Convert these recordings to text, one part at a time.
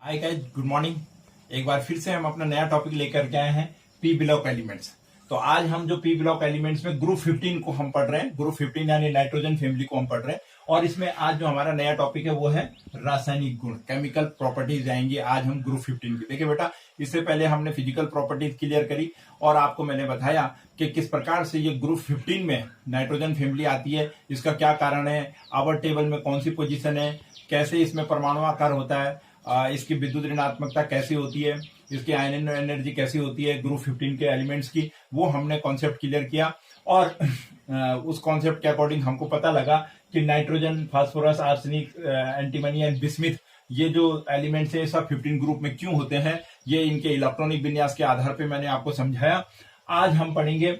Hi guys, good morning. एक बार फिर से हम अपना नया टॉपिक लेकर के आए हैं, पी ब्लॉक एलिमेंट्स। तो आज हम जो पी ब्लॉक एलिमेंट्स में ग्रुप 15 को हम पढ़ रहे हैं, ग्रुप 15 यानी नाइट्रोजन फैमिली को हम पढ़ रहे हैं। और इसमें आज जो हमारा नया टॉपिक है वो है रासायनिक गुण, केमिकल प्रॉपर्टीज आएंगी आज हम ग्रुप 15 की। देखिए बेटा, इससे पहले हमने फिजिकल प्रॉपर्टीज क्लियर करी और आपको मैंने बताया कि किस प्रकार से ये ग्रुप 15 में नाइट्रोजन फैमिली आती है, इसका क्या कारण है, आवर टेबल में कौन सी पोजीशन है, कैसे इसमें परमाणु आकार होता है, इसकी विद्युत ऋणात्मकता कैसी होती है, इसकी आयन एनर्जी कैसी होती है ग्रुप 15 के एलिमेंट्स की, वो हमने कॉन्सेप्ट क्लियर किया। और उस कॉन्सेप्ट के अकॉर्डिंग हमको पता लगा कि nitrogen, phosphorus, arsenic, antimony and bismuth, ये जो एलिमेंट्स है सब 15 ग्रुप में क्यों होते हैं, ये इनके इलेक्ट्रॉनिक विन्यास के आधार पर मैंने आपको समझाया। आज हम पढ़ेंगे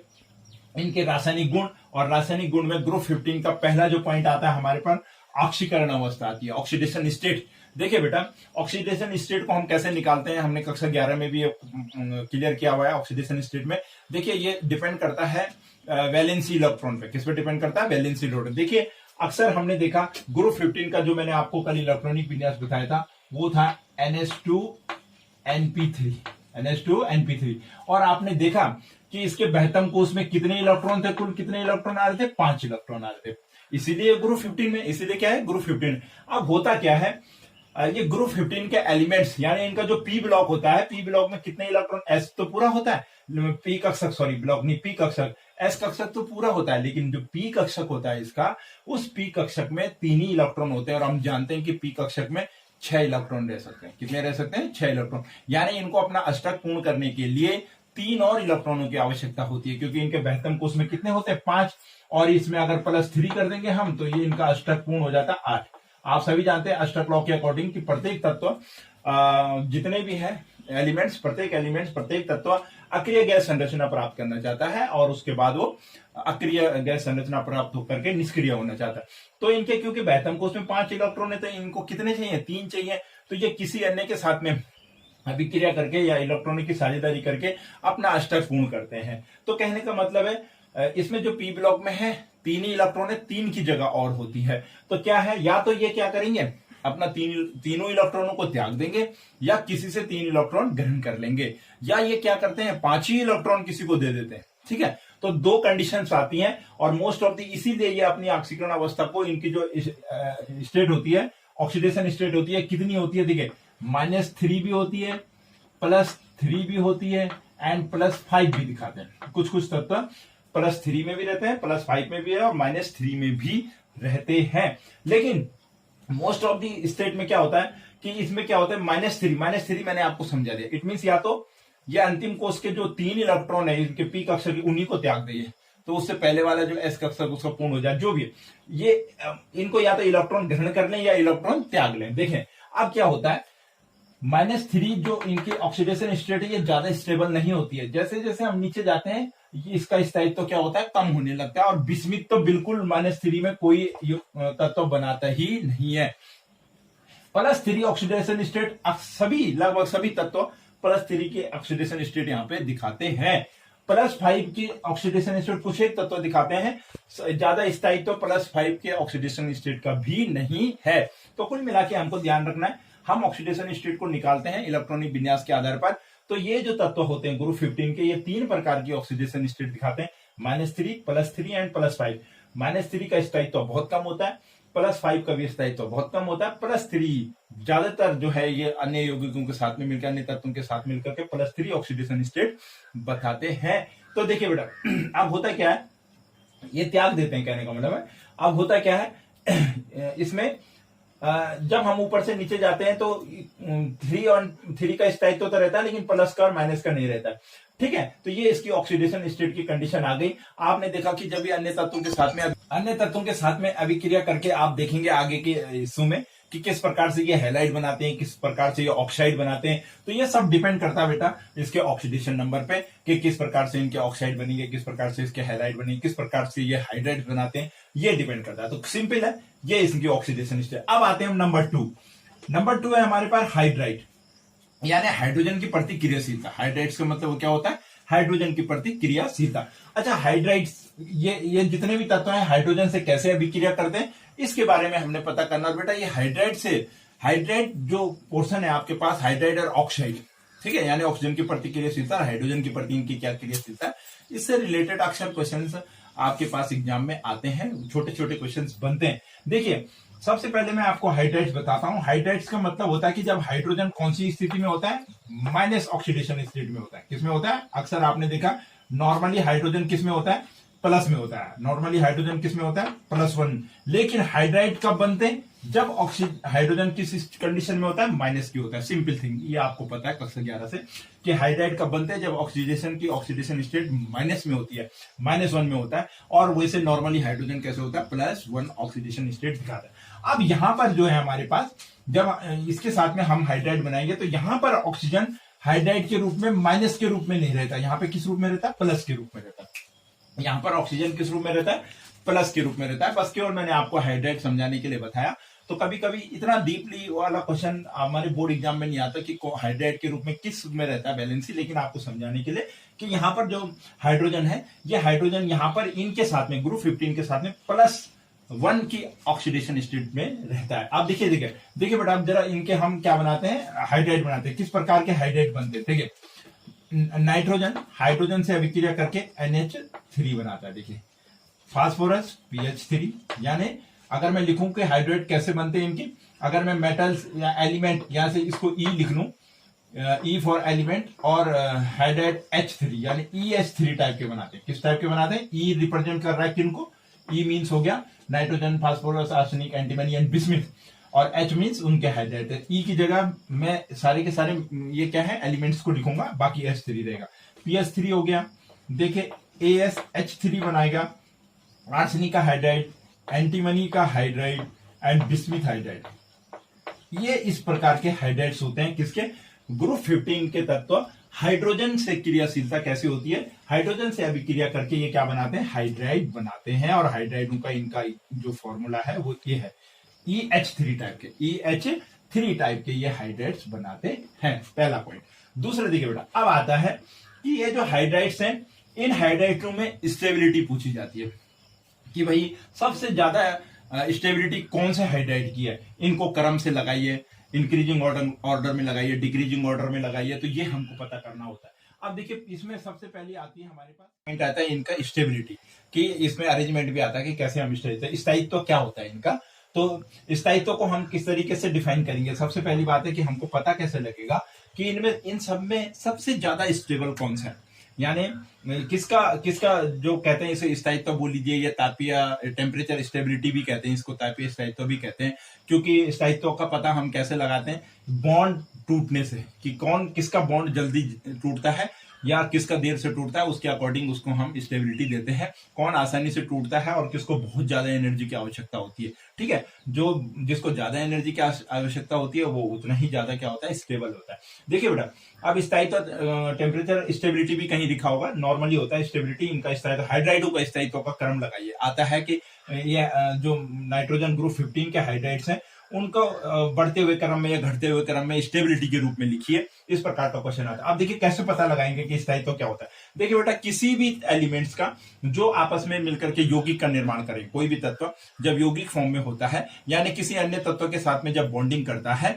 इनके रासायनिक गुण, और रासायनिक गुण में ग्रुप 15 का पहला जो पॉइंट आता है हमारे पर, ऑक्सीकरण अवस्था आती है, ऑक्सीडेशन स्टेट। देखिए बेटा, ऑक्सीडेशन स्टेट को हम कैसे निकालते हैं, हमने कक्षा 11 में भी क्लियर किया हुआ है। ऑक्सीडेशन स्टेट में देखिए ये डिपेंड करता है वैलेंसी इलेक्ट्रॉन पे। किस पे डिपेंड करता है? Valency electron. देखिए अक्सर हमने देखा ग्रुप 15 का जो मैंने आपको कल इलेक्ट्रॉनिक विन्यास बताया था वो था NH2NP3, NH2NP3। और आपने देखा कि इसके बहतम कोष में कितने इलेक्ट्रॉन थे, कुल कितने इलेक्ट्रॉन आ रहे थे? 5 इलेक्ट्रॉन आ रहे थे। इसीलिए ग्रुप 15 में, इसीलिए क्या है ग्रुप 15। अब होता क्या है, ये ग्रुप 15 के एलिमेंट्स यानी इनका जो पी ब्लॉक होता है, पी ब्लॉक में कितने इलेक्ट्रॉन, एस तो पूरा होता है, पी कक्षक, सॉरी ब्लॉक नहीं, पी कक्षक, एस कक्षक तो पूरा होता है, लेकिन जो पी कक्षक होता है इसका, उस पी कक्षक में 3 ही इलेक्ट्रॉन होते हैं। और हम जानते हैं कि पी कक्षक में 6 इलेक्ट्रॉन रह सकते हैं। कितने रह सकते हैं? 6 इलेक्ट्रॉन। यानी इनको अपना अष्टक पूर्ण करने के लिए 3 और इलेक्ट्रॉनों की आवश्यकता होती है, क्योंकि इनके बहतम कोष में कितने होते हैं? 5। और इसमें अगर +3 कर देंगे हम तो ये इनका अष्टक पूर्ण हो जाता है 8। आप सभी जानते हैं अष्टक लॉ के अकॉर्डिंग कि प्रत्येक तत्व, जितने भी हैं एलिमेंट्स, प्रत्येक तत्व अक्रिय गैस संरचना प्राप्त करना चाहता है और उसके बाद वो अक्रिय गैस संरचना प्राप्त होकर के निष्क्रिय होना चाहता है। तो इनके क्योंकि बहतम कोष में 5 इलेक्ट्रॉन है तो इनको कितने चाहिए? 3 चाहिए। तो ये किसी अन्य के साथ में अभिक्रिया करके या इलेक्ट्रॉनिक की साझेदारी करके अपना अष्टक पूर्ण करते हैं। तो कहने का मतलब है इसमें जो पी ब्लॉक में है 3 ही इलेक्ट्रॉन है, 3 की जगह और होती है। तो क्या है, या तो ये क्या करेंगे, अपना तीनों इलेक्ट्रॉनों को त्याग देंगे, या किसी से 3 इलेक्ट्रॉन ग्रहण कर लेंगे, या ये क्या करते हैं 5 ही इलेक्ट्रॉन किसी को दे देते हैं। ठीक है, तो 2 कंडीशंस आती हैं और मोस्ट ऑफ द, इसीलिए ये अपनी ऑक्सीकरण अवस्था को, इनकी जो स्टेट होती है, ऑक्सीडेशन स्टेट होती है, कितनी होती है? देखिए -3 भी होती है, +3 भी होती है एंड +5 भी दिखाते हैं। कुछ कुछ तत्व +3 में भी रहते हैं, +5 में भी है और -3 में भी रहते हैं। लेकिन मोस्ट ऑफ दी स्टेट में क्या होता है कि इसमें क्या होता है, -3 मैंने आपको समझा दिया। इट मीन्स या तो ये अंतिम कोष के जो 3 इलेक्ट्रॉन है इनके पी कक्षक, उन्हीं को त्याग दिए, तो उससे पहले वाला जो एस कक्षक उसका पूर्ण हो जाए, जो भी है। ये इनको या तो इलेक्ट्रॉन ग्रहण कर लें या इलेक्ट्रॉन त्याग लें। देखें अब क्या होता है, -3 जो इनकी ऑक्सीडेशन स्टेट है ये ज्यादा स्टेबल नहीं होती है। जैसे जैसे हम नीचे जाते हैं इसका स्थायित्व क्या होता है, कम होने लगता है। और बिस्मिथ तो बिल्कुल -3 में कोई तत्व बनाता ही नहीं है। +3 ऑक्सीडेशन स्टेट सभी, लगभग सभी तत्व +3 की ऑक्सीडेशन स्टेट यहाँ पे दिखाते हैं। +5 की ऑक्सीडेशन स्टेट कुछ एक तत्व दिखाते हैं, ज्यादा स्थायित्व +5 के ऑक्सीडेशन स्टेट का भी नहीं है। तो कुल मिला के हमको ध्यान रखना है, हम ऑक्सीडेशन स्टेट को निकालते हैं इलेक्ट्रॉनिक विन्यास के आधार पर। तो ये जो तत्व होते हैं ग्रुप 15 के, ये 3 प्रकार की ऑक्सीडेशन स्टेट दिखाते हैं, -3, +3 एंड +5। -3 का स्थायित्व बहुत कम होता है, +5 का भी स्थायित्व बहुत कम होता है। +3 ज्यादातर जो है ये अन्य यौगिकों के साथ में मिलकर, अन्य तत्वों के साथ मिलकर के +3 ऑक्सीडेशन स्टेट बताते हैं। तो देखिए बेटा, अब होता क्या है, ये त्याग देते हैं, कहने का मतलब है अब होता क्या है इसमें जब हम ऊपर से नीचे जाते हैं तो 3 और 3 का स्थायित्व तो रहता है, लेकिन प्लस का और माइनस का नहीं रहता। ठीक है, तो ये इसकी ऑक्सीडेशन स्टेट की कंडीशन आ गई। आपने देखा कि जब ये अन्य तत्वों के साथ में अभिक्रिया करके आप देखेंगे आगे के हिस्सों में कि किस प्रकार से ये हैलाइड बनाते हैं, किस प्रकार से ये ऑक्साइड बनाते हैं। तो ये सब डिपेंड करता है बेटा इसके ऑक्सीडेशन नंबर पे कि किस प्रकार से इनके ऑक्साइड बनेंगे, किस प्रकार से इसके हैलाइड बनेंगे, किस प्रकार से ये हाइड्राइड बनाते हैं, ये डिपेंड करता है। तो सिंपल है, ये इसकी ऑक्सीडेशन स्टेट। अब आते हैं हम नंबर 2। नंबर 2 है हमारे पास हाइड्राइड, यानी हाइड्रोजन की प्रतिक्रियाशीलता। हाइड्राइड्स का मतलब क्या होता है? हाइड्रोजन की प्रतिक्रियाशीलता। अच्छा, हाइड्राइड्स ये जितने भी तत्व हैं हाइड्रोजन से कैसे अभिक्रिया करते हैं इसके बारे में हमने पता करना। बेटा ये हाइड्राइड से हाइड्राइड जो पोर्शन है आपके पास, हाइड्राइड और ऑक्साइड, ठीक है, यानी ऑक्सीजन की प्रतिक्रियाशीलता, हाइड्रोजन की प्रति की क्या क्रियाशीलता, इससे रिलेटेड अक्सर क्वेश्चंस आपके पास एग्जाम में आते हैं, छोटे छोटे क्वेश्चंस बनते हैं। देखिए सबसे पहले मैं आपको हाइड्राइड्स बताता हूं। हाइड्राइड्स का मतलब होता है कि जब हाइड्रोजन कौन सी स्थिति में होता है, माइनस ऑक्सीडेशन स्टेट में होता है। किसमें होता है, अक्सर आपने देखा नॉर्मली हाइड्रोजन किसमें होता है, प्लस में होता है। नॉर्मली हाइड्रोजन किसमें होता है, +1। लेकिन हाइड्राइड कब बनते हैं, जब हाइड्रोजन किस कंडीशन में होता है, माइनस की होता है। सिंपल थिंग, ये आपको पता है कक्षा 11 से कि हाइड्राइड कब बनते हैं, जब ऑक्सीडेशन स्टेट माइनस में होती है, -1 में होता है। और वैसे नॉर्मली हाइड्रोजन कैसे होता है, +1 ऑक्सीडेशन स्टेट दिखाता है। अब यहां पर जो है हमारे पास, जब इसके साथ में हम हाइड्राइड बनाएंगे तो यहां पर ऑक्सीजन हाइड्राइड के रूप में माइनस के रूप में नहीं रहता, यहां पे किस रूप में रहता है, प्लस के रूप में रहता है। यहां पर ऑक्सीजन किस रूप में रहता है, प्लस के रूप में रहता है। बस केवल मैंने आपको हाइड्राइड समझाने के लिए बताया। तो कभी कभी इतना डीपली वाला क्वेश्चन हमारे बोर्ड एग्जाम में नहीं आता कि हाइड्राइड के रूप में किस रूप में रहता है वैलेंसी, लेकिन आपको समझाने के लिए कि यहाँ पर जो हाइड्रोजन है, ये हाइड्रोजन यहाँ पर इनके साथ में ग्रुप 15 के साथ में +1 की ऑक्सीडेशन स्टेट में रहता है। आप देखिए बेटा, आप जरा इनके हम क्या बनाते हैं, हाइड्राइड बनाते हैं। किस प्रकार के हाइड्राइड बनते हैं, देखिए नाइट्रोजन हाइड्रोजन से अभिक्रिया करके NH3 बनाता है। देखिए फास्फोरस PH3, यानी अगर मैं लिखूं कि हाइड्राइड कैसे बनते हैं इनकी, अगर मैं मेटल्स या एलिमेंट यहां से इसको E लिख लूं, E फॉर एलिमेंट, और हाइड्राइड H3 यानी EH3 टाइप के बनाते हैं। किस टाइप के बनाते हैं, E रिप्रेजेंट कर रहा है किनको, E मीन्स हो गया nitrogen, phosphorus, arsenic, antimony and bismuth, और H मीन्स उनके हाइड्राइड। E की जगह मैं सारे के सारे ये क्या है एलिमेंट्स को लिखूंगा, बाकी H3 रहेगा। PH3 हो गया, देखिए ASH3 बनाएगा, आर्सेनिक का हाइड्राइड, एंटीमनी का हाइड्राइड एंड बिस्मिथ हाइड्राइड। ये इस प्रकार के हाइड्राइड्स होते हैं किसके, ग्रुप 15 के तत्व। हाइड्रोजन से क्रियाशीलता कैसे होती है, हाइड्रोजन से अभिक्रिया करके ये क्या बनाते हैं, हाइड्राइड बनाते हैं। और हाइड्राइड का इनका जो फॉर्मूला है वो ये है, EH3 टाइप के, EH3 टाइप के ये हाइड्राइड्स बनाते हैं। पहला पॉइंट। दूसरा देखिए बेटा, अब आता है कि ये जो हाइड्राइड्स हैं, इन हाइड्राइडों में स्टेबिलिटी पूछी जाती है कि भाई सबसे ज्यादा स्टेबिलिटी कौन से हाइड्राइड की है। इनको क्रम से लगाइए, इंक्रीजिंग ऑर्डर में लगाइए, डिक्रीजिंग ऑर्डर में लगाइए, तो ये हमको पता करना होता है। अब देखिए इसमें सबसे पहले आती है हमारे पास पॉइंट आता है इनका स्टेबिलिटी, कि इसमें अरेंजमेंट भी आता है कि कैसे हम स्थायित्व क्या होता है इनका। तो स्थायित्व को हम किस तरीके से डिफाइन करेंगे। सबसे पहली बात है कि हमको पता कैसे लगेगा कि इनमें इन सब में सबसे ज्यादा स्टेबल कौन सा है, यानी किसका जो कहते हैं इसे स्थायित्व बोल लीजिए, या तापीय टेम्परेचर स्टेबिलिटी भी कहते हैं इसको, तापीय स्थायित्व भी कहते हैं। क्योंकि स्थायित्व का पता हम कैसे लगाते हैं, बॉन्ड टूटने से, कि कौन किसका बॉन्ड जल्दी टूटता है या किसका देर से टूटता है, उसके अकॉर्डिंग उसको हम स्टेबिलिटी देते हैं। कौन आसानी से टूटता है और किसको बहुत ज्यादा एनर्जी की आवश्यकता होती है, ठीक है। जो जिसको ज्यादा एनर्जी की आवश्यकता होती है वो उतना ही ज्यादा क्या होता है, स्टेबल होता है। देखिए बेटा, अब स्थायित्व टेम्परेचर स्टेबिलिटी भी कहीं लिखा होगा, नॉर्मली होता है स्टेबिलिटी। इनका स्थायित्व, हाइड्राइडों का स्थायित्व का क्रम लगाइए। आता है कि ये जो नाइट्रोजन ग्रुप 15 के हाइड्राइड्स हैं उनको बढ़ते हुए क्रम में या घटते हुए क्रम में स्टेबिलिटी के रूप में लिखिए, इस प्रकार का क्वेश्चन आता है। अब देखिए कैसे पता लगाएंगे कि स्थायित्व क्या होता है। देखिए बेटा, किसी भी एलिमेंट्स का जो आपस में मिलकर के यौगिक का निर्माण करें, कोई भी तत्व जब यौगिक फॉर्म में होता है, यानी किसी अन्य तत्व के साथ में जब बॉन्डिंग करता है,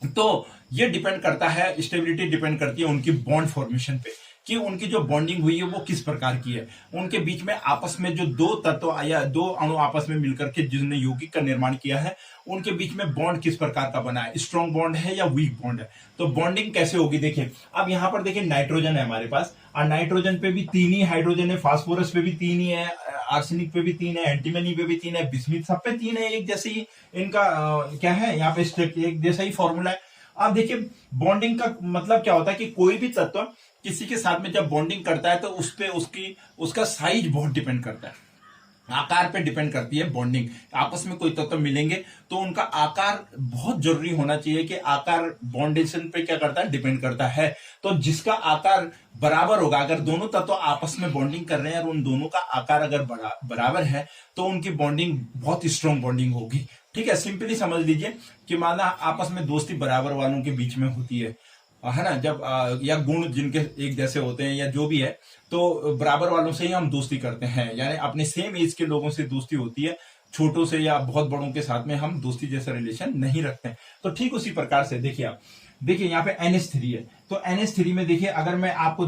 तो ये डिपेंड करता है, स्टेबिलिटी डिपेंड करती है उनकी बॉन्ड फॉर्मेशन पे, कि उनकी जो बॉन्डिंग हुई है वो किस प्रकार की है। उनके बीच में आपस में जो दो तत्व या दो अणु आपस में मिलकर के जिसने यौगिक का निर्माण किया है, उनके बीच में बॉन्ड किस प्रकार का बना है, स्ट्रॉन्ग बॉन्ड है या वीक बॉन्ड है। तो बॉन्डिंग कैसे होगी, देखिए अब यहां पर देखिए नाइट्रोजन है हमारे पास, और नाइट्रोजन पे भी 3 ही हाइड्रोजन है, फास्फोरस पे भी 3 ही है, आर्सेनिक पे भी 3 है, एंटीमनी पे भी 3 है, बिस्मिथ सब पे 3 है। एक जैसे ही इनका क्या है यहाँ पे एक जैसा ही फॉर्मूला है। अब देखिए बॉन्डिंग का मतलब क्या होता है कि कोई भी तत्व किसी के साथ में जब बॉन्डिंग करता है तो उस पे उसका साइज बहुत डिपेंड करता है, आकार पे डिपेंड करती है बॉन्डिंग। आपस में कोई तत्व मिलेंगे तो उनका आकार बहुत जरूरी होना चाहिए, कि आकार बॉन्डेशन पे क्या करता है, डिपेंड करता है। तो जिसका आकार बराबर होगा, अगर दोनों तत्व आपस में बॉन्डिंग कर रहे हैं और उन दोनों का आकार अगर बराबर है तो उनकी बॉन्डिंग बहुत स्ट्रॉन्ग बॉन्डिंग होगी, ठीक है। सिंपली समझ लीजिए कि माना आपस में दोस्ती बराबर वालों के बीच में होती है ना, जब या गुण जिनके एक जैसे होते हैं या जो भी है, तो बराबर वालों से ही हम दोस्ती करते हैं, यानी अपने सेम एज के लोगों से दोस्ती होती है छोटों से या बहुत बड़ों के साथ में हम दोस्ती जैसा रिलेशन नहीं रखते हैं। तो ठीक उसी प्रकार से देखिए आप, देखिए यहाँ पे NH3 है, तो NH3 में देखिए अगर मैं आपको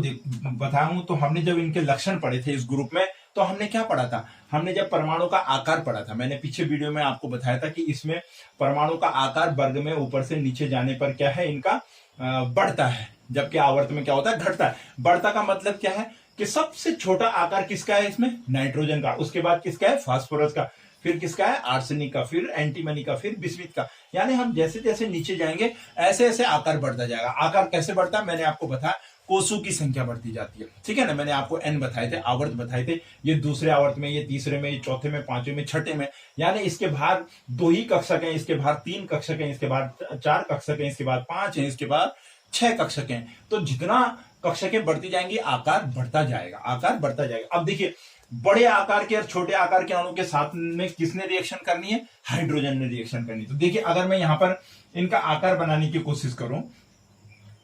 बताऊं तो हमने जब इनके लक्षण पढ़े थे इस ग्रुप में, तो हमने क्या पढ़ा था, हमने जब परमाणु का आकार पढ़ा था, मैंने पीछे वीडियो में आपको बताया था कि इसमें परमाणु का आकार वर्ग में ऊपर से नीचे जाने पर क्या है, इनका बढ़ता है, जबकि आवर्त में क्या होता है, घटता है। बढ़ता का मतलब क्या है कि सबसे छोटा आकार किसका है इसमें, नाइट्रोजन का, उसके बाद किसका है, फास्फोरस का, फिर किसका है, आर्सेनिक का, फिर एंटीमनी का, फिर बिस्मिथ का। यानी हम जैसे जैसे नीचे जाएंगे ऐसे ऐसे आकार बढ़ता जाएगा। आकार कैसे बढ़ता है, मैंने आपको बताया, कोषों की संख्या बढ़ती जाती है, ठीक है ना। मैंने आपको n बताए थे, आवर्त बताए थे, ये दूसरे आवर्त में, ये तीसरे में, ये चौथे में, पांचवें में, छठे में, यानी इसके बाहर 2 ही कक्षक हैं, इसके बाहर 3 कक्षक हैं, इसके बाद 4 कक्षक हैं, इसके बाद 5 हैं, इसके बाद 6 कक्षक हैं। तो जितना कक्षकें बढ़ती जाएंगी आकार बढ़ता जाएगा, आकार बढ़ता जाएगा। अब देखिए बड़े आकार के और छोटे आकार के अणु के साथ में किसने रिएक्शन करनी है, हाइड्रोजन ने रिएक्शन करनी। तो देखिए अगर मैं यहां पर इनका आकार बनाने की कोशिश करूं,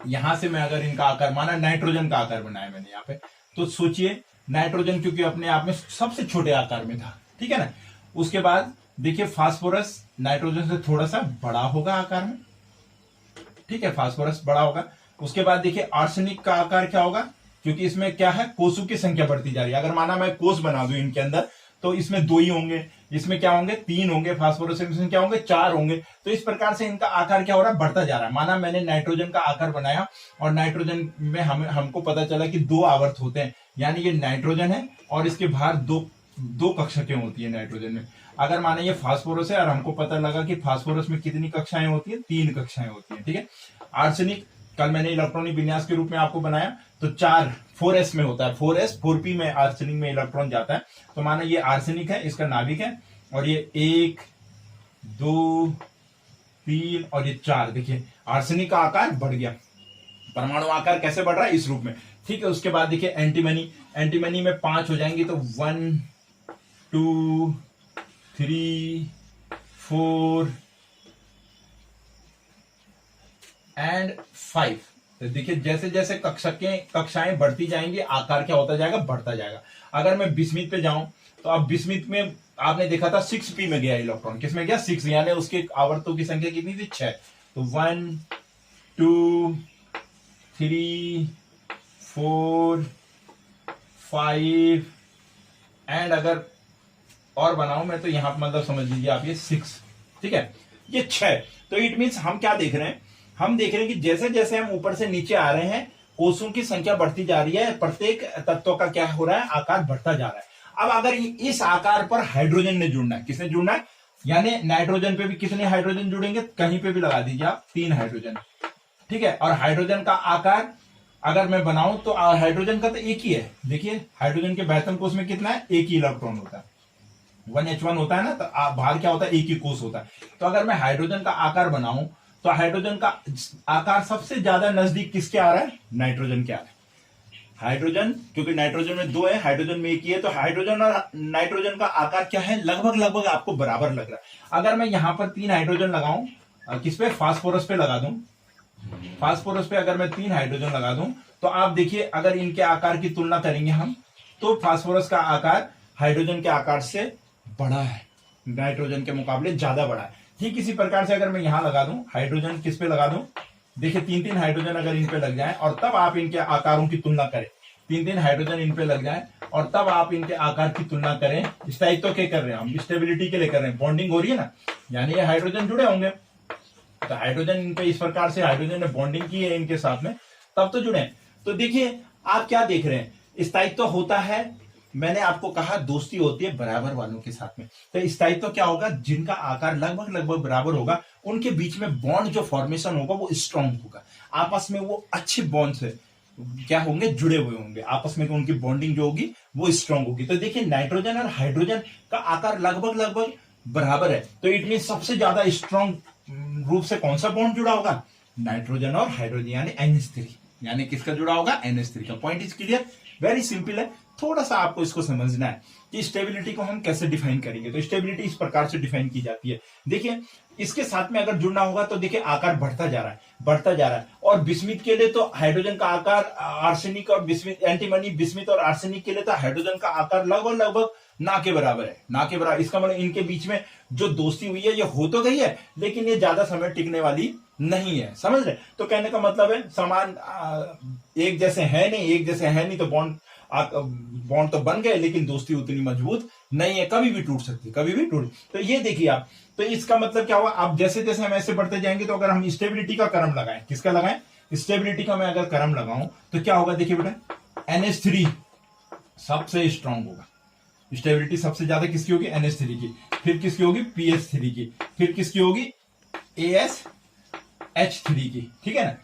यहां से मैं अगर इनका आकार, माना नाइट्रोजन का आकार बनाया मैंने यहां पे, तो सोचिए नाइट्रोजन क्योंकि अपने आप में सबसे छोटे आकार में था, ठीक है ना। उसके बाद देखिए फास्फोरस नाइट्रोजन से थोड़ा सा बड़ा होगा आकार में, ठीक है, फास्फोरस बड़ा होगा। उसके बाद देखिए आर्सेनिक का आकार क्या होगा, क्योंकि इसमें क्या है, कोषों की संख्या बढ़ती जा रही है। अगर माना मैं कोष बना दूं इनके अंदर, तो इसमें 2 ही होंगे, इसमें क्या होंगे, 3 होंगे, फास्फोरस में क्या होंगे, 4 होंगे। तो इस प्रकार से इनका आकार क्या हो रहा है, बढ़ता जा रहा है। माना मैंने नाइट्रोजन का आकार बनाया और नाइट्रोजन में हमको पता चला कि 2 आवर्त होते हैं, यानी ये नाइट्रोजन है और इसके बाहर दो कक्षकें होती है नाइट्रोजन में। अगर माने ये फास्फोरस है और हमको पता लगा कि फास्फोरस में कितनी कक्षाएं होती है, 3 कक्षाएं होती है, ठीक है। आर्सेनिक कल मैंने इलेक्ट्रॉनिक विन्यास के रूप में आपको बनाया, तो 4s में होता है, 4p में आर्सेनिक में इलेक्ट्रॉन जाता है। तो माना ये आर्सेनिक है, इसका नाभिक है, और ये 1 2 3 और ये 4। देखिए आर्सेनिक का आकार बढ़ गया, परमाणु आकार कैसे बढ़ रहा है, इस रूप में, ठीक है। उसके बाद देखिए एंटीमनी में 5 हो जाएंगे, तो 1 2 3 4 एंड 5। तो देखिए जैसे जैसे कक्षाएं बढ़ती जाएंगी आकार क्या होता जाएगा, बढ़ता जाएगा। अगर मैं बिस्मिथ पे जाऊं, तो अब बिस्मिथ में आपने देखा था 6p में गया इलेक्ट्रॉन, किसमें गया, 6, यानी उसके आवर्तों की संख्या कितनी थी, 6। तो 1 2 3 4 5 एंड अगर और बनाऊं मैं, तो यहां पर मतलब समझ लीजिए आप ये 6, ठीक है, ये 6। तो इट मीन्स हम क्या देख रहे हैं, हम देख रहे हैं कि जैसे जैसे हम ऊपर से नीचे आ रहे हैं कोषों की संख्या बढ़ती जा रही है, प्रत्येक तत्व का क्या हो रहा है, आकार बढ़ता जा रहा है। अब अगर इस आकार पर हाइड्रोजन ने जुड़ना है, किसने जुड़ना है, यानी नाइट्रोजन पे भी कितने हाइड्रोजन जुड़ेंगे, कहीं पे भी लगा दीजिए आप, 3 हाइड्रोजन, ठीक है। और हाइड्रोजन का आकार अगर मैं बनाऊं तो हाइड्रोजन का तो एक ही है। देखिए हाइड्रोजन के बैतन कोष में कितना है, एक ही इलेक्ट्रॉन होता है, 1h1 होता है ना, तो बाहर क्या होता है, एक ही कोष होता है। तो अगर मैं हाइड्रोजन का आकार बनाऊं, तो हाइड्रोजन का आकार सबसे ज्यादा नजदीक किसके आ रहा है, नाइट्रोजन के आ रहा है। हाइड्रोजन, क्योंकि नाइट्रोजन में 2 है, हाइड्रोजन में 1 ही है, तो हाइड्रोजन और नाइट्रोजन का आकार क्या है, लगभग आपको बराबर लग रहा है। अगर मैं यहां पर 3 हाइड्रोजन लगाऊं, किस पे, फास्फोरस पे लगा दूं, फास्फोरस पे अगर मैं 3 हाइड्रोजन लगा दूं, तो आप देखिए अगर इनके आकार की तुलना करेंगे हम, तो फास्फोरस का आकार हाइड्रोजन के आकार से बड़ा है, नाइट्रोजन के मुकाबले ज्यादा बड़ा है। ठीक इसी प्रकार से अगर मैं यहां लगा दूं हाइड्रोजन, किस पे लगा दूं, देखिए 3 हाइड्रोजन अगर इन पे लग जाए और तब आप इनके आकारों की तुलना करें, 3 हाइड्रोजन इन पे लग जाए और तब आप इनके आकार की तुलना करें, स्थायित्व के कर रहे हैं हम, स्टेबिलिटी के लिए कर रहे हैं, बॉन्डिंग हो रही है ना, यानी ये हाइड्रोजन जुड़े होंगे, तो हाइड्रोजन इन पे इस प्रकार से हाइड्रोजन ने बॉन्डिंग की है इनके साथ में, तब तो जुड़े। तो देखिए आप क्या देख रहे हैं, स्थायित्व होता है, मैंने आपको कहा दोस्ती होती है बराबर वालों के साथ में, तो स्थायित्व क्या होगा, जिनका आकार लगभग बराबर होगा उनके बीच में बॉन्ड जो फॉर्मेशन होगा वो स्ट्रांग होगा, आपस में वो अच्छे बॉन्ड से क्या होंगे, जुड़े हुए होंगे, आपस में उनकी बॉन्डिंग जो होगी वो स्ट्रांग होगी। तो देखिए नाइट्रोजन और हाइड्रोजन का आकार लगभग बराबर है, तो इट मीन सबसे ज्यादा स्ट्रांग रूप से कौन सा बॉन्ड जुड़ा होगा, नाइट्रोजन और हाइड्रोजन, यानी NH3, यानी किसका जुड़ा होगा, NH3 का। Point is clear, very simple है, थोड़ा सा आपको इसको समझना है कि स्टेबिलिटी को हम कैसे डिफाइन करेंगे। तो स्टेबिलिटी इस प्रकार से डिफाइन की जाती है, देखिए इसके साथ में अगर जुड़ना होगा तो देखिए आकार बढ़ता जा रहा है, बढ़ता जा रहा है। और बिस्मिथ के लिए तो हाइड्रोजन का आकार, आर्सेनिक और बिस्मिथ, एंटीमनी, बिस्मिथ और आर्सेनिक के लिए तो हाइड्रोजन का आकार लगभग लगभग ना के बराबर है, ना के बराबर। इसका मतलब इनके बीच में जो दोस्ती हुई है ये हो तो गई है, लेकिन ये ज्यादा समय टिकने वाली नहीं है, समझ रहे। तो कहने का मतलब है समान एक जैसे है नहीं, एक जैसे है नहीं, तो बॉन्ड तो बन गए, लेकिन दोस्ती उतनी मजबूत नहीं है, कभी भी टूट सकती, कभी भी टूट। तो ये देखिए आप, तो इसका मतलब क्या हुआ, आप जैसे जैसे हम ऐसे बढ़ते जाएंगे, तो अगर हम स्टेबिलिटी का क्रम लगाएं, किसका लगाएं, स्टेबिलिटी का मैं अगर क्रम लगाऊं तो क्या होगा, देखिए बेटा NH3 सबसे स्ट्रांग होगा, स्टेबिलिटी सबसे ज्यादा किसकी होगी, NH3 की, फिर किसकी होगी, PH3 की, फिर किसकी होगी, ASH3 की, ठीक है ना,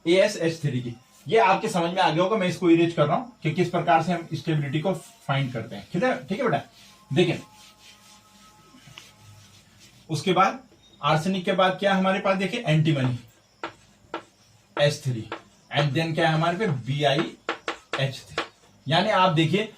ASH3 की। ये आपके समझ में आ गया होगा, मैं इसको इरेज कर रहा हूं कि किस प्रकार से हम स्टेबिलिटी को फाइंड करते हैं, ठीक है, ठीक है बेटा। देखिए उसके बाद आर्सेनिक के बाद क्या है हमारे पास, देखिए एंटीमनी H3, एंड देन क्या है हमारे पे BiH3। यानी आप देखिए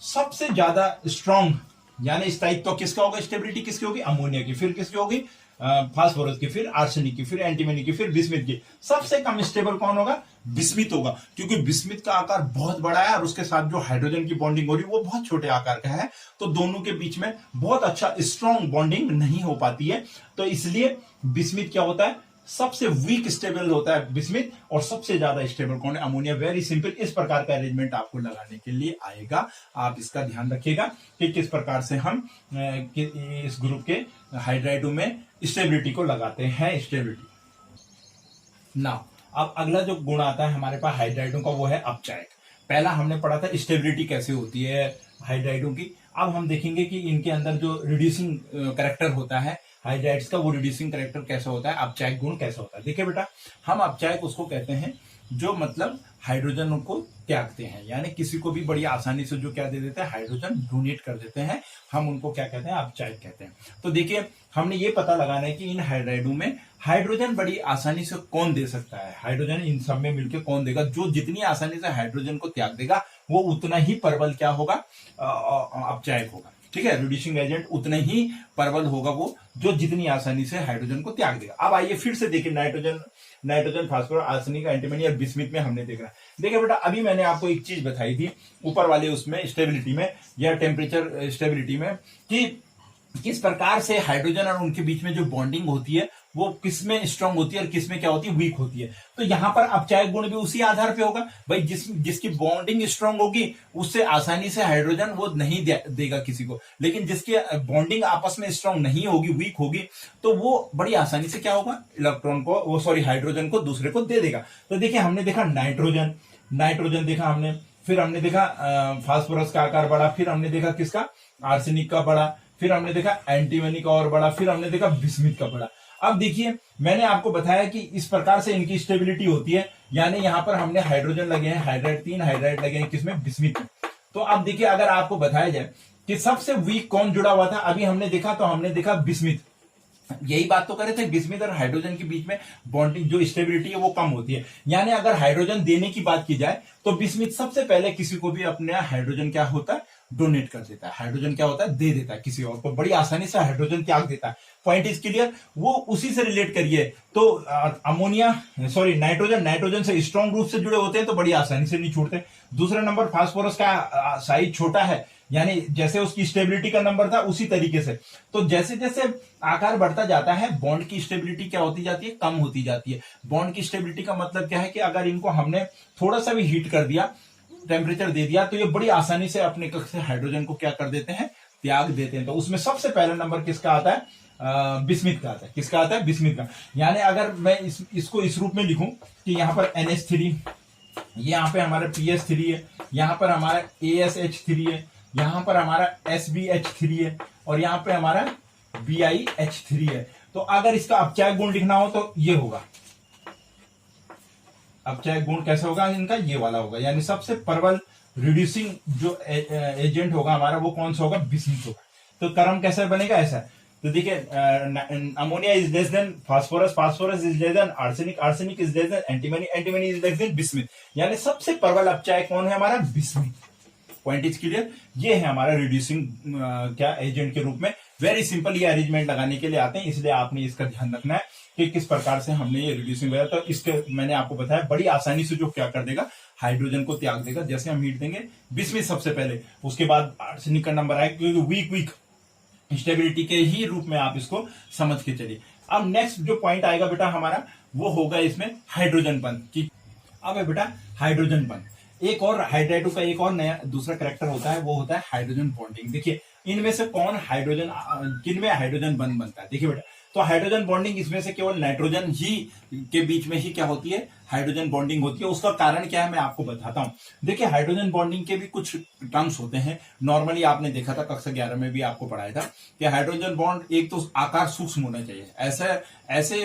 सबसे ज्यादा स्ट्रॉन्ग यानी स्थायित्व तो किसका होगा, स्टेबिलिटी किसकी होगी, अमोनिया की, फिर किसकी होगी, फास्फोरस की, फिर आर्सेनिक की, फिर एंटीमनी की, फिर बिस्मिथ की। सबसे कम स्टेबल कौन होगा, बिस्मिथ होगा, क्योंकि बिस्मिथ का आकार बहुत बड़ा है और उसके साथ जो हाइड्रोजन की बॉन्डिंग हो रही है वो बहुत छोटे आकार का है, तो दोनों के बीच में बहुत अच्छा स्ट्रॉन्ग बॉन्डिंग नहीं हो पाती है। तो इसलिए बिस्मिथ क्या होता है, सबसे वीक स्टेबल होता है बिस्मिथ, और सबसे ज्यादा स्टेबल कौन है, अमोनिया। वेरी सिंपल, इस प्रकार का अरेंजमेंट आपको लगाने के लिए आएगा, आप इसका ध्यान रखिएगा कि किस प्रकार से हम इस ग्रुप के हाइड्राइडो में स्टेबिलिटी को लगाते हैं, स्टेबिलिटी। नाउ अब अगला जो गुण आता है हमारे पास हाइड्राइडो का, वो है अपचायक। पहला हमने पढ़ा था स्टेबिलिटी कैसे होती है हाइड्राइडो की, अब हम देखेंगे कि इनके अंदर जो रिड्यूसिंग करेक्टर होता है हाइड्राइड्स का, वो रिड्यूसिंग करेक्टर कैसा होता है, अपचायक गुण कैसा होता है। देखिए बेटा, हम अपचायक उसको कहते हैं जो मतलब हाइड्रोजन को त्यागते हैं, यानी किसी को भी बड़ी आसानी से जो क्या दे देते हैं, हाइड्रोजन डोनेट कर देते हैं, हम उनको क्या कहते हैं, अपचायक कहते हैं। तो देखिए हमने ये पता लगाना है कि इन हाइड्राइडो में हाइड्रोजन बड़ी आसानी से कौन दे सकता है, हाइड्रोजन इन सब में मिलकर कौन देगा, जो जितनी आसानी से हाइड्रोजन को त्याग देगा वो उतना ही प्रबल क्या होगा, अपचायक होगा, ठीक है। रिड्यूसिंग एजेंट उतने ही प्रबल होगा वो, जो जितनी आसानी से हाइड्रोजन को त्याग देगा। अब आइए फिर से देखिए, नाइट्रोजन फास्फोरस, आर्सेनिक, एंटीमनी और बिस्मिथ में हमने देखा। देखिए बेटा, अभी मैंने आपको एक चीज बताई थी ऊपर वाले उसमें स्टेबिलिटी में या टेम्परेचर स्टेबिलिटी में, कि किस प्रकार से हाइड्रोजन और उनके बीच में जो बॉन्डिंग होती है वो किसमें स्ट्रांग होती है और किसमें क्या होती है, वीक होती है। तो यहां पर अपचायक गुण भी उसी आधार पे होगा भाई, जिसकी बॉन्डिंग स्ट्रांग होगी उससे आसानी से हाइड्रोजन वो नहीं देगा किसी को, लेकिन जिसकी बॉन्डिंग आपस में स्ट्रांग नहीं होगी, वीक होगी, तो वो बड़ी आसानी से क्या होगा, इलेक्ट्रॉन को, वो सॉरी हाइड्रोजन को दूसरे को दे देगा। तो देखिए हमने देखा नाइट्रोजन देखा हमने, फिर हमने देखा फास्फोरस का आकार बढ़ा, फिर हमने देखा किसका, आर्सेनिक का बढ़ा, फिर हमने देखा एंटीमनी का और बढ़ा, फिर हमने देखा बिस्मिथ का बढ़ा। अब देखिए मैंने आपको बताया कि इस प्रकार से इनकी स्टेबिलिटी होती है, यानी यहां पर हमने हाइड्रोजन लगे हैं, हाइड्राइड 3 हाइड्राइड लगे हैं किसमें, बिस्मिथ में। तो अब देखिए अगर आपको बताया जाए कि सबसे वीक कौन जुड़ा हुआ था, अभी हमने देखा, तो हमने देखा बिस्मिथ। यही बात तो कर रहे थे, बिस्मिथ और हाइड्रोजन के बीच में बॉन्डिंग जो स्टेबिलिटी है वो कम होती है। यानी अगर हाइड्रोजन देने की बात की जाए तो बिस्मिथ सबसे पहले किसी को भी अपने हाइड्रोजन क्या होता है, डोनेट कर देता है, हाइड्रोजन क्या होता है, दे देता है किसी और को, बड़ी आसानी से हाइड्रोजन त्याग देता है। Point is clear. वो उसी से रिलेट करिए तो अमोनिया सॉरी नाइट्रोजन से स्ट्रॉन्ग रूप से जुड़े होते हैं तो बड़ी आसानी से नहीं छूटते। दूसरा नंबर फास्फोरस का साइज छोटा है, यानी जैसे उसकी स्टेबिलिटी का नंबर था उसी तरीके से। तो जैसे जैसे आकार बढ़ता जाता है बॉन्ड की स्टेबिलिटी क्या होती जाती है, कम होती जाती है। बॉन्ड की स्टेबिलिटी का मतलब क्या है कि अगर इनको हमने थोड़ा सा भी हीट कर दिया, टेम्परेचर दे दिया, तो ये बड़ी आसानी से अपने कक्ष से हाइड्रोजन को क्या कर देते हैं, त्याग देते हैं। तो उसमें सबसे पहला नंबर किसका आता है, बिस्मिथ का आता है। किसका आता है, बिस्मिथ का। यानी अगर मैं इसको इस रूप में लिखूं कि यहाँ पर NH3, यहाँ पे हमारा PH3 है, यहाँ पर हमारा ASH3 है, यहाँ पर हमारा SbH3 है और यहाँ पे हमारा BiH3 है। तो अगर इसका अपचायक गुण लिखना हो तो ये होगा, अपचायक गुण कैसा होगा इनका, ये वाला होगा। यानी सबसे प्रबल रिड्यूसिंग जो एजेंट होगा हमारा वो कौन सा होगा, बिस्मिथ होगा। तो क्रम कैसा बनेगा, ऐसा। तो देखिए ammonia is less than phosphorus, phosphorus is less than arsenic, arsenic is less than antimony, antimony is less than bismuth. यानी सबसे प्रबल अपचायक कौन है हमारा, बिस्मिथ। Point is clear. ये है हमारा रिड्यूसिंग क्या एजेंट के रूप में वेरी सिंपल ये अरेंजमेंट लगाने के लिए आते हैं, इसलिए आपने इसका ध्यान रखना है कि किस प्रकार से हमने ये रिड्यूसिंग वगैरह। तो इसके मैंने आपको बताया बड़ी आसानी से जो क्या कर देगा, हाइड्रोजन को त्याग देगा। जैसे हम हीट देंगे 20 में सबसे पहले, उसके बाद आर्सेनिक का नंबर आएगा, क्योंकि वीक स्टेबिलिटी के ही रूप में आप इसको समझ के चलिए। अब नेक्स्ट जो पॉइंट आएगा बेटा हमारा, वो होगा इसमें हाइड्रोजन बंध की। अब है बेटा हाइड्रोजन बंध। एक और हाइड्राइडो का एक और नया दूसरा कैरेक्टर होता है, वो होता है हाइड्रोजन बॉन्डिंग। देखिए इनमें से कौन हाइड्रोजन, किनमें हाइड्रोजन बंध बनता है, देखिए बेटा। तो हाइड्रोजन बॉन्डिंग इसमें से केवल नाइट्रोजन ही के बीच में ही क्या होती है, हाइड्रोजन बॉन्डिंग होती है। उसका कारण क्या है मैं आपको बताता हूं। देखिए हाइड्रोजन बॉन्डिंग के भी कुछ टर्म्स होते हैं। नॉर्मली आपने देखा था, कक्षा 11 में भी आपको पढ़ाया था कि हाइड्रोजन बॉन्ड एक तो आकार सूक्ष्म होना चाहिए। ऐसे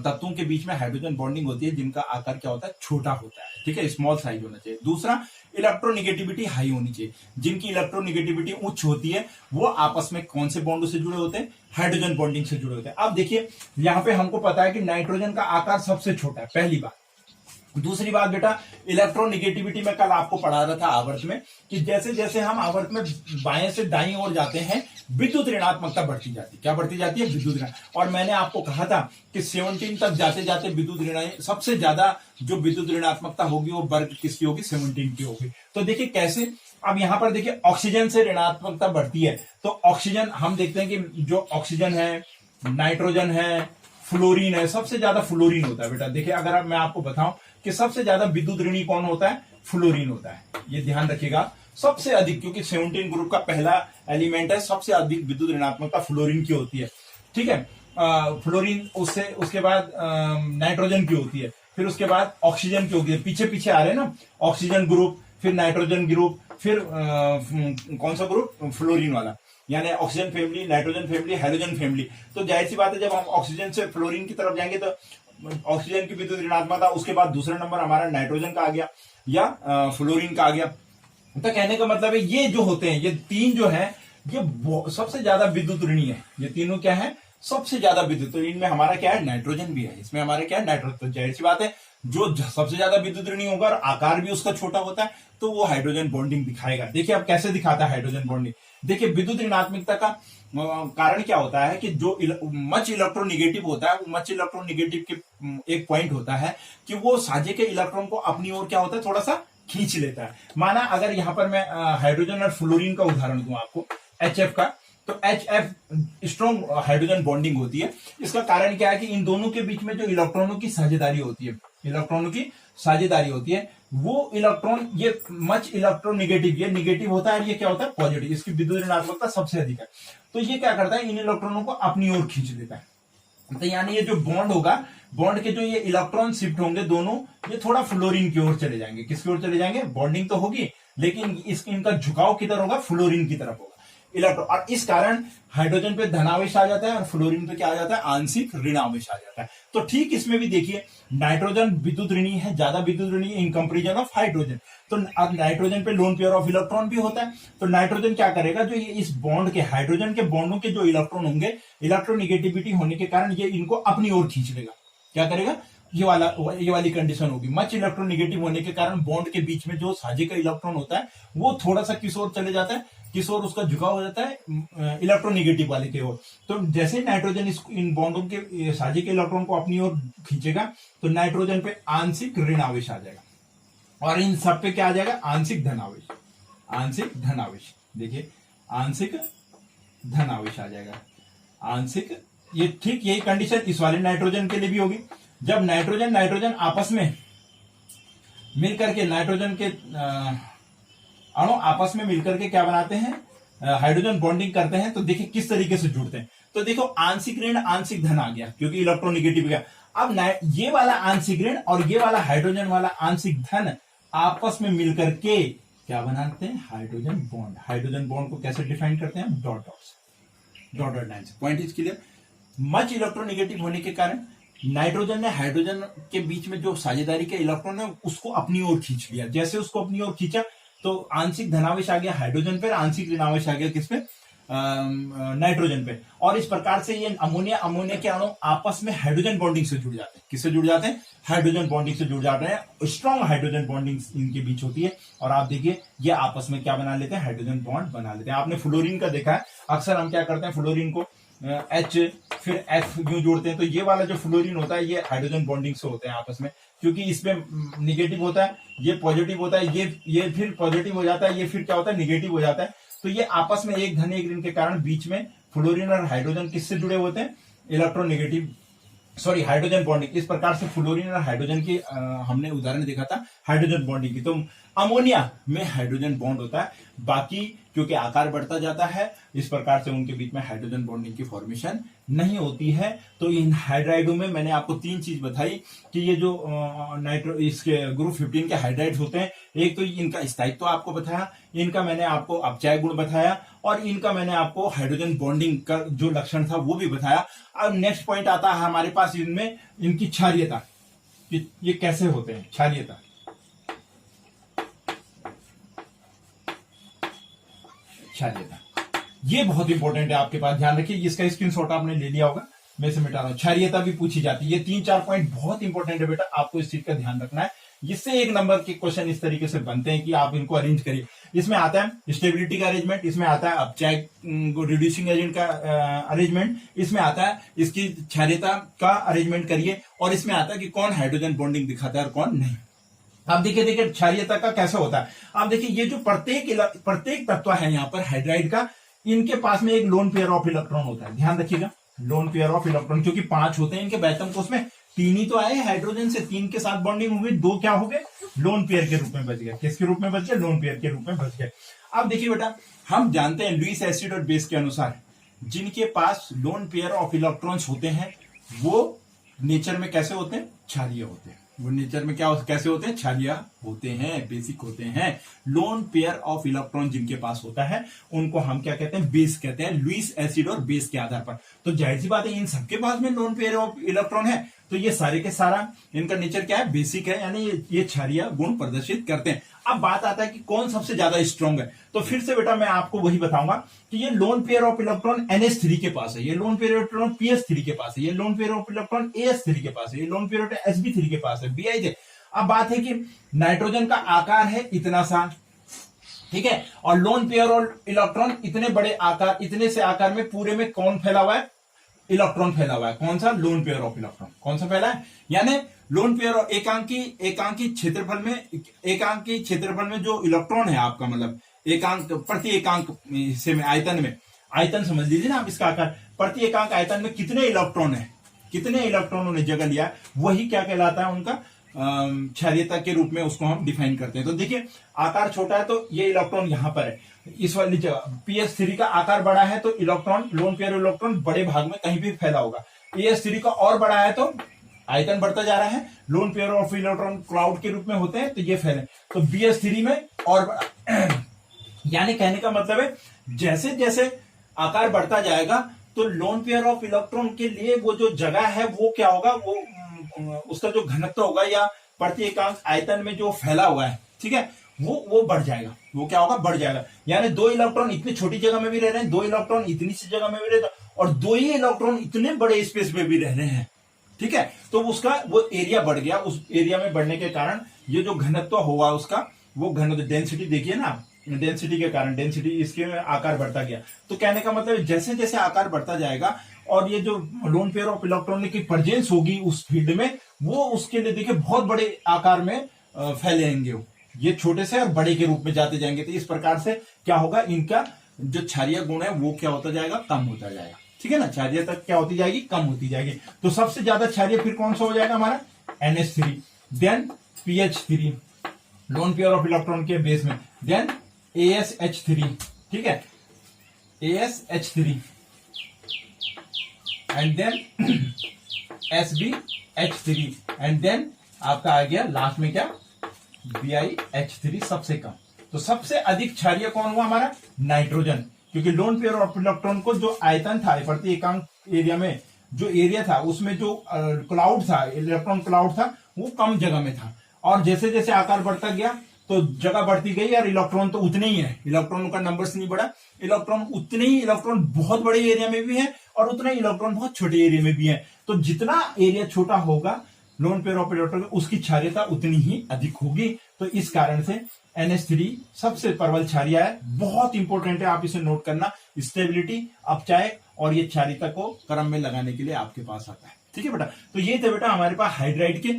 तत्वों के बीच में हाइड्रोजन बॉन्डिंग होती है जिनका आकार क्या होता है, छोटा होता है, ठीक है, स्मॉल साइज होना चाहिए। दूसरा, इलेक्ट्रोनिगेटिविटी हाई होनी चाहिए। जिनकी इलेक्ट्रोनिगेटिविटी उच्च होती है वो आपस में कौन से बॉन्ड से जुड़े होते हैं, हाइड्रोजन बॉन्डिंग से जुड़े होते हैं। अब देखिए यहां पे हमको पता है कि नाइट्रोजन का आकार सबसे छोटा है, पहली बात। दूसरी बात बेटा, इलेक्ट्रोनिगेटिविटी में कल आपको पढ़ा रहा था आवर्त में कि जैसे जैसे हम आवर्त में बाएं से दाईं ओर जाते हैं, विद्युत ऋणात्मकता बढ़ती जाती है। क्या बढ़ती जाती है, विद्युत ऋण। और मैंने आपको कहा था कि 17 तक जाते जाते विद्युत ऋण, सबसे ज्यादा जो विद्युत ऋणात्मकता होगी वो वर्ग किसकी होगी, 17 की होगी। तो देखिए कैसे, अब यहां पर देखिए ऑक्सीजन से ऋणात्मकता बढ़ती है। तो ऑक्सीजन हम देखते हैं कि जो ऑक्सीजन है, नाइट्रोजन है, फ्लोरीन है, सबसे ज्यादा फ्लोरीन होता है बेटा। देखिए अगर मैं आपको बताऊं कि सबसे ज्यादा विद्युत ऋणी कौन होता है, फ्लोरीन होता है। ये ध्यान रखिएगा, सबसे अधिक, क्योंकि 17 ग्रुप का पहला एलिमेंट है, सबसे अधिक विद्युत ऋणात्मकता फ्लोरीन की होती है, ठीक है। फ्लोरीन, उससे उसके बाद नाइट्रोजन की होती है, फिर उसके बाद ऑक्सीजन की होती है। पीछे पीछे आ रहे हैं ना, ऑक्सीजन ग्रुप, फिर नाइट्रोजन ग्रुप, फिर कौन सा ग्रुप, फ्लोरीन वाला, यानी oxygen family, nitrogen family, hydrogen family. तो जाहिर सी बात है जब हम ऑक्सीजन से फ्लोरीन की तरफ जाएंगे तो ऑक्सीजन की विद्युत ऋणात्मकता, उसके बाद दूसरा नंबर हमारा नाइट्रोजन का आ गया या फ्लोरीन का आ गया। तो कहने का मतलब है ये जो होते हैं, ये तीन जो है, ये सबसे ज्यादा विद्युत ऋणी है। ये तीनों क्या है, सबसे ज्यादा विद्युत। तो इनमें हमारा क्या है, नाइट्रोजन भी है, इसमें हमारे क्या है, नाइट्रोजन। तो जाहिर सी बात है जो सबसे ज्यादा विद्युत ऋणी होगा और आकार भी उसका छोटा होता है, तो वो हाइड्रोजन बॉन्डिंग दिखाएगा। देखिए अब कैसे दिखाता है हाइड्रोजन बॉन्डिंग। देखिए विद्युत ऋणात्मकता का कारण क्या होता है कि जो मच इलेक्ट्रोनिगेटिव होता है, वो मच इलेक्ट्रोनिगेटिव के एक पॉइंट होता है कि वो साझे के इलेक्ट्रॉन को अपनी ओर क्या होता है, थोड़ा सा खींच लेता है। माना अगर यहां पर मैं हाइड्रोजन और फ्लोरीन का उदाहरण दूं आपको, HF का, तो HF स्ट्रॉन्ग हाइड्रोजन बॉन्डिंग होती है। इसका कारण क्या है कि इन दोनों के बीच में जो इलेक्ट्रॉनों की साझेदारी होती है, इलेक्ट्रॉनों की साझेदारी होती है, वो इलेक्ट्रॉन, ये मच इलेक्ट्रोनिगेटिव, ये निगेटिव होता है, ये क्या होता है, पॉजिटिव। इसकी विद्युत ऋणात्मकता सबसे अधिक है। तो ये क्या करता है, इन इलेक्ट्रॉनों को अपनी ओर खींच लेता है। तो यानी ये जो बॉन्ड होगा, बॉन्ड के जो ये इलेक्ट्रॉन शिफ्ट होंगे दोनों, ये थोड़ा फ्लोरीन की ओर चले जाएंगे। किसकी ओर चले जाएंगे, बॉन्डिंग तो होगी लेकिन इनका झुकाव किधर होगा, फ्लोरीन की तरफ होगा इलेक्ट्रॉन। और इस कारण हाइड्रोजन पे धनावेश आ जाता है और फ्लोरीन पे क्या आ जाता है, आंशिक ऋणावेश आ जाता है। तो ठीक इसमें भी देखिए, नाइट्रोजन विद्युत ऋणी है, ज्यादा विद्युत ऋणी इन कंपेरिजन ऑफ हाइड्रोजन। तो अब नाइट्रोजन पे लोन पेयर ऑफ इलेक्ट्रॉन भी होता है। तो नाइट्रोजन क्या करेगा, जो ये इस बॉन्ड के, हाइड्रोजन के बॉन्डों के जो इलेक्ट्रॉन होंगे, इलेक्ट्रोनिगेटिविटी होने के कारण ये इनको अपनी ओर खींच लेगा। क्या करेगा, ये वाली कंडीशन होगी। मच इलेक्ट्रोनिगेटिव होने के कारण बॉन्ड के बीच में जो साझे का इलेक्ट्रॉन होता है वो थोड़ा सा किस ओर चले जाता है, किस ओर उसका झुकाव हो जाता है, इलेक्ट्रोनिगेटिव वाले की ओर। तो जैसे नाइट्रोजन इन बॉन्डों के साझे के इलेक्ट्रॉन को अपनी ओर खींचेगा तो नाइट्रोजन पे आंशिक ऋण आवेश आ जाएगा और इन सब पे क्या आ जाएगा, आंशिक धनावेश। आंशिक धनावेश, देखिए आंशिक धनावेश आ जाएगा, आंशिक। ये ठीक यही कंडीशन इस वाले नाइट्रोजन के लिए भी होगी। जब नाइट्रोजन आपस में मिलकर के, नाइट्रोजन के अणु आपस में मिलकर के क्या बनाते हैं, हाइड्रोजन बॉन्डिंग करते हैं। तो देखिए किस तरीके से जुड़ते हैं। तो देखो आंशिक ऋण आंशिक धन आ गया क्योंकि इलेक्ट्रोनिगेटिव गया। अब ये वाला आंशिक ऋण और ये वाला हाइड्रोजन वाला आंशिक धन आपस में मिलकर के क्या बनाते हैं, हाइड्रोजन बॉन्ड। हाइड्रोजन बॉन्ड को कैसे डिफाइन करते हैं, डॉट डॉट लाइन से। Point is clear. Much electronegative होने के कारण नाइट्रोजन ने हाइड्रोजन के बीच में जो साझेदारी के इलेक्ट्रॉन है उसको अपनी ओर खींच लिया। जैसे उसको अपनी ओर खींचा तो आंशिक धनावेश आ गया हाइड्रोजन पर, आंशिक ऋणावेश आ गया किस पे, नाइट्रोजन पे, और इस प्रकार से ये अमोनिया के अणु आपस में हाइड्रोजन बॉन्डिंग से जुड़ जाते हैं। किससे जुड़ जाते हैं? हाइड्रोजन बॉन्डिंग से जुड़ जाते हैं। स्ट्रॉन्ग हाइड्रोजन बॉन्डिंग इनके बीच होती है, और आप देखिए ये आपस में क्या बना लेते हैं? हाइड्रोजन बॉन्ड बना लेते हैं। आपने फ्लोरीन का देखा है, अक्सर हम क्या करते हैं, फ्लोरीन को H फिर F यूं जोड़ते हैं, तो ये वाला जो फ्लोरीन होता है ये हाइड्रोजन बॉन्डिंग से होते हैं आपस में, क्योंकि इसमें निगेटिव होता है, ये पॉजिटिव होता है, ये फिर पॉजिटिव हो जाता है, ये फिर क्या होता है? निगेटिव हो जाता है। तो ये आपस में एक धन एक ऋण के कारण बीच में फ्लोरीन और हाइड्रोजन किससे जुड़े होते हैं? Electronegative hydrogen bonding. इस प्रकार से फ्लोरीन और हाइड्रोजन की हमने उदाहरण देखा था हाइड्रोजन बॉन्डिंग की। तो अमोनिया में हाइड्रोजन बॉन्ड होता है, बाकी क्योंकि आकार बढ़ता जाता है इस प्रकार से उनके बीच में हाइड्रोजन बॉन्डिंग की फॉर्मेशन नहीं होती है। तो इन हाइड्राइडों में मैंने आपको 3 चीज बताई कि ये जो इसके ग्रुप 15 के हाइड्राइड्स होते हैं, एक तो इनका स्थायित्व आपको बताया, इनका मैंने आपको अपचय गुण बताया, और इनका मैंने आपको हाइड्रोजन बॉन्डिंग का जो लक्षण था वो भी बताया। अब नेक्स्ट पॉइंट आता है हमारे पास इनमें इनकी क्षारीयता, कि ये कैसे होते हैं। क्षारीयता, ये बहुत इंपॉर्टेंट है आपके पास, ध्यान रखिए। इसका स्क्रीनशॉट आपने ले लिया होगा, मैं इसे मिटा रहा हूं। क्षारीयता भी पूछी जाती है। ये 3-4 पॉइंट बहुत इंपॉर्टेंट है बेटा, आपको इस चीज का ध्यान रखना है। इससे 1 नंबर के क्वेश्चन इस तरीके से बनते हैं कि आप इनको अरेंज करिए। इसमें आता है स्टेबिलिटी का अरेंजमेंट, इसमें आता है अपचय रिड्यूसिंग एजेंट का अरेंजमेंट, इसमें आता है इसकी क्षारीयता का अरेंजमेंट करिए, और इसमें आता है कि कौन हाइड्रोजन बॉन्डिंग दिखाता है और कौन नहीं। आप देखिए क्षारीयता का कैसे होता है। आप देखिए ये जो प्रत्येक तत्व है यहाँ पर हाइड्राइड का, इनके पास में एक लोन पेयर ऑफ इलेक्ट्रॉन होता है। ध्यान रखिएगा, लोन पेयर ऑफ इलेक्ट्रॉन, क्योंकि 5 होते हैं इनके बैतम कोष में, 3 ही तो आए हाइड्रोजन से, 3 के साथ बॉन्डिंग हुई, 2 क्या हो गए? लोन पेयर के रूप में बच गए। किसके रूप में बच गए? लोन पेयर के रूप में बच गए। अब देखिए बेटा, हम जानते हैं लुईस एसिड और बेस के अनुसार जिनके पास लोन पेयर ऑफ इलेक्ट्रॉन्स होते हैं वो नेचर में कैसे होते हैं? क्षारीय होते हैं। वो नेचर में कैसे होते हैं? क्षारीय होते हैं, बेसिक होते हैं। लोन पेयर ऑफ इलेक्ट्रॉन जिनके पास होता है उनको हम क्या कहते हैं? बेस कहते हैं, लुईस एसिड और बेस के आधार पर। तो जाहिर सी बात है इन सबके पास में लोन पेयर ऑफ इलेक्ट्रॉन है, तो ये सारे के सारा इनका नेचर क्या है? बेसिक है, यानी ये क्षारीय गुण प्रदर्शित करते हैं। अब बात आता है कि कौन सबसे ज्यादा स्ट्रॉन्ग है, तो फिर से बेटा मैं आपको वही बताऊंगा कि ये loan pair of electron NH3 के पास है, ये loan pair of electron PS3 के पास है, ये loan pair of electron AS3 के पास है, ये लोन पेयर ऑफ SB3 के पास है, BIJ। अब बात है कि नाइट्रोजन का आकार है इतना सा, ठीक है, और लोन पेयर ऑफ इलेक्ट्रॉन इतने बड़े आकार, इतने से आकार में पूरे में कौन फैला हुआ है? इलेक्ट्रॉन फैला हुआ है। कौन सा? Loan pair of electron. कौन सा फैला है? यानी लोन पेयर ऑफ एकांकी क्षेत्रफल में जो इलेक्ट्रॉन है आपका, मतलब प्रति एकांक हिस्से में, आयतन समझ लीजिए ना आप इसका आकार, प्रति एकांक आयतन में कितने इलेक्ट्रॉन है, कितने इलेक्ट्रॉनों ने जगह लिया, वही क्या कहलाता है? उनका क्षारीयता के रूप में उसको हम डिफाइन करते हैं। तो देखिए आकार छोटा है तो ये इलेक्ट्रॉन यहां पर है, इस वाली जगह। PS3 का आकार बड़ा है तो इलेक्ट्रॉन, लोन पेयर इलेक्ट्रॉन बड़े भाग में कहीं भी फैला होगा। AS3 का और बड़ा है तो आयतन बढ़ता जा रहा है, loan pair of electron cloud के रूप में होते हैं, तो ये फैले। तो BS3 में और बड़ा यानी कहने का मतलब है जैसे जैसे आकार बढ़ता जाएगा तो लोन पेयर ऑफ इलेक्ट्रॉन के लिए वो जो जगह है वो क्या होगा? वो उसका जो घनत्व होगा या प्रति एकांक आयतन में जो फैला हुआ है, ठीक है, वो बढ़ जाएगा। वो क्या होगा? बढ़ जाएगा। यानी 2 इलेक्ट्रॉन इतनी छोटी जगह में भी रह रहे हैं, 2 इलेक्ट्रॉन इतनी सी जगह में भी रह रहे हैं, और 2 ही इलेक्ट्रॉन इतने बड़े स्पेस में भी रह रहे हैं, ठीक है। तो उसका वो एरिया बढ़ गया, उस एरिया में बढ़ने के कारण ये जो घनत्व होगा उसका, वो घनत्व डेंसिटी देखिए ना, डेंसिटी के कारण, डेंसिटी इसके आकार बढ़ता गया। तो कहने का मतलब जैसे जैसे आकार बढ़ता जाएगा और ये जो लोन पेयर ऑफ इलेक्ट्रॉन की प्रेजेंस होगी उस फील्ड में, वो उसके लिए देखिए बहुत बड़े आकार में फैलेंगे, ये छोटे से और बड़े के रूप में जाते जाएंगे। तो इस प्रकार से क्या होगा? इनका जो क्षारीय गुण है वो क्या होता जाएगा? कम होता जाएगा, ठीक है ना। क्षारीय तक क्या होती जाएगी? कम होती जाएगी। तो सबसे ज्यादा क्षारीय फिर कौन सा हो जाएगा हमारा? NH3, then PH3 lone pair of electron के बेस में, देन ASH3, ठीक है, ASH3 and then SbH3 and then आपका आ गया लास्ट में क्या? BiH3 सबसे कम। तो सबसे अधिक क्षारीय कौन हुआ हमारा? नाइट्रोजन, क्योंकि लोन पेयर ऑफ इलेक्ट्रॉन को जो आयतन था प्रति एकांक एरिया में, जो एरिया था उसमें जो क्लाउड था, इलेक्ट्रॉन क्लाउड था, वो कम जगह में था, और जैसे जैसे आकार बढ़ता गया तो जगह बढ़ती गई और इलेक्ट्रॉन तो उतने ही है, इलेक्ट्रॉन का नंबर्स नहीं बढ़ा, इलेक्ट्रॉन उतने ही, इलेक्ट्रॉन बहुत बड़े एरिया में भी है और उतना ही इलेक्ट्रॉन बहुत छोटे एरिया में भी है। तो जितना एरिया छोटा होगा लोन पेयर ऑफ इलेक्ट्रॉन उसकी क्षारीयता उतनी ही अधिक होगी। तो इस कारण से NH3 सबसे प्रबल क्षारीय है, बहुत इंपॉर्टेंट है, आप इसे नोट करना। स्टेबिलिटी, अपचायक और ये क्षारीयता को क्रम में लगाने के लिए आपके पास आता है। ठीक है बेटा, तो ये थे बेटा हमारे पास हाइड्राइड के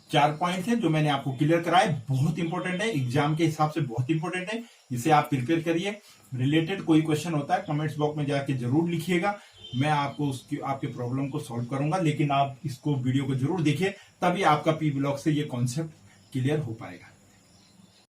4 पॉइंट है जो मैंने आपको क्लियर कराए। बहुत इंपॉर्टेंट है, एग्जाम के हिसाब से बहुत इंपॉर्टेंट है, इसे आप प्रिपेयर करिए। रिलेटेड कोई क्वेश्चन होता है कमेंट्स बॉक्स में जाके जरूर लिखिएगा, मैं आपको उसकी आपके प्रॉब्लम को सॉल्व करूंगा। लेकिन आप इसको वीडियो को जरूर देखिए, तभी आपका पी ब्लॉक से ये कॉन्सेप्ट क्लियर हो पाएगा।